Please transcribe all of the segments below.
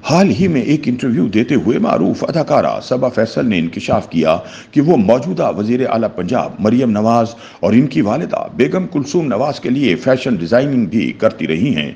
हाल ही में एक इंटरव्यू देते हुए मारूफ अदाकारा सबा फैसल ने इंकिशाफ किया कि वो मौजूदा वजीर आला पंजाब मरियम नवाज और इनकी वालिदा बेगम कुलसूम नवाज के लिए फैशन डिजाइनिंग भी करती रही हैं।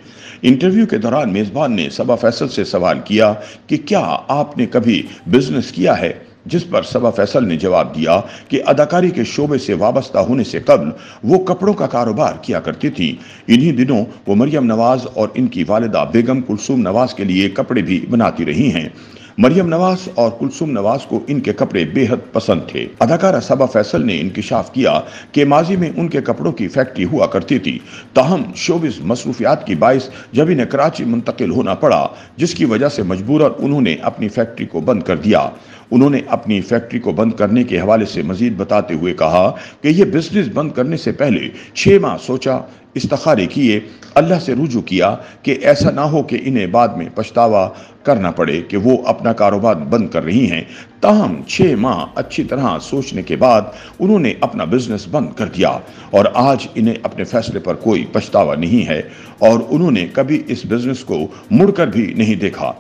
इंटरव्यू के दौरान मेजबान ने सबा फैसल से सवाल किया कि क्या आपने कभी बिजनेस किया है, जिस पर सबा फैसल ने जवाब दिया कि अदाकारी के शोबे से वाबस्ता होने से कबल वो कपड़ों का कारोबार किया करती थी। इन्हीं दिनों वो मरियम नवाज और इनकी वालिदा बेगम कुलसूम नवाज के लिए कपड़े भी बनाती रही हैं। मरियम नवाज और कुलसूम नवाज को इनके कपड़े बेहद पसंद थे। अदाकारा सबा फैसल ने इंकिशाफ किया कि माजी में उनके कपड़ों की फैक्ट्री हुआ करती थी, ताहम शोबिस मसरूफियात की बाइस जब इन्हें कराची मुंतकिल होना पड़ा, जिसकी वजह से मजबूरन उन्होंने अपनी फैक्ट्री को बंद कर दिया। उन्होंने अपनी फैक्ट्री को बंद करने के हवाले से मजीद बताते हुए कहा कि यह बिजनेस बंद करने से पहले 6 माह सोचा, इस्तिखारे किए, अल्लाह से रुजू किया कि ऐसा ना हो कि इन्हें बाद में पछतावा करना पड़े कि वो अपना कारोबार बंद कर रही हैं। ताहम 6 माह अच्छी तरह सोचने के बाद उन्होंने अपना बिजनेस बंद कर दिया और आज इन्हें अपने फैसले पर कोई पछतावा नहीं है और उन्होंने कभी इस बिजनेस को मुड़कर भी नहीं देखा।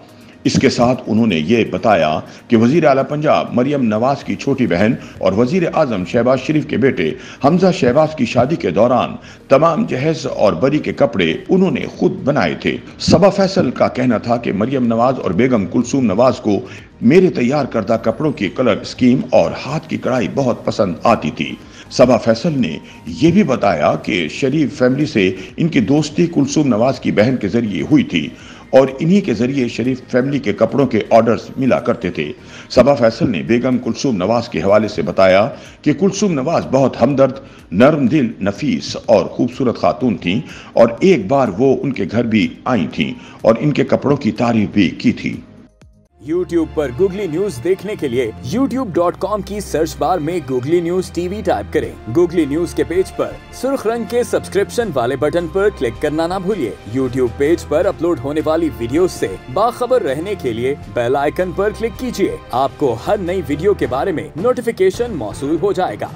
इसके साथ उन्होंने ये बताया कि वजीर आला पंजाब मरियम नवाज की छोटी बहन और वजीर आजम शहबाज शरीफ के बेटे हमजा शहबाज की शादी के दौरान तमाम जहेज और बरी के कपड़े उन्होंने खुद बनाए थे। सबा फैसल का कहना था कि मरियम नवाज और बेगम कुलसूम नवाज को मेरे तैयार करदा कपड़ों की कलर स्कीम और हाथ की कढ़ाई बहुत पसंद आती थी। सबा फैसल ने यह भी बताया कि शरीफ फैमिली से इनकी दोस्ती कुलसूम नवाज की बहन के जरिए हुई थी और इन्हीं के जरिए शरीफ फैमिली के कपड़ों के ऑर्डर्स मिला करते थे। सबा फैसल ने बेगम कुलसूम नवाज के हवाले से बताया कि कुलसूम नवाज बहुत हमदर्द, नरम दिल, नफीस और खूबसूरत खातून थीं और एक बार वो उनके घर भी आई थीं और इनके कपड़ों की तारीफ भी की थी। YouTube पर गूगली न्यूज देखने के लिए youtube.com की सर्च बार में गूगली न्यूज टीवी टाइप करें। गूगली न्यूज के पेज पर सुर्ख रंग के सब्सक्रिप्शन वाले बटन पर क्लिक करना ना भूलिए। YouTube पेज पर अपलोड होने वाली वीडियोस से बाखबर रहने के लिए बेल आइकन पर क्लिक कीजिए। आपको हर नई वीडियो के बारे में नोटिफिकेशन मौसूल हो जाएगा।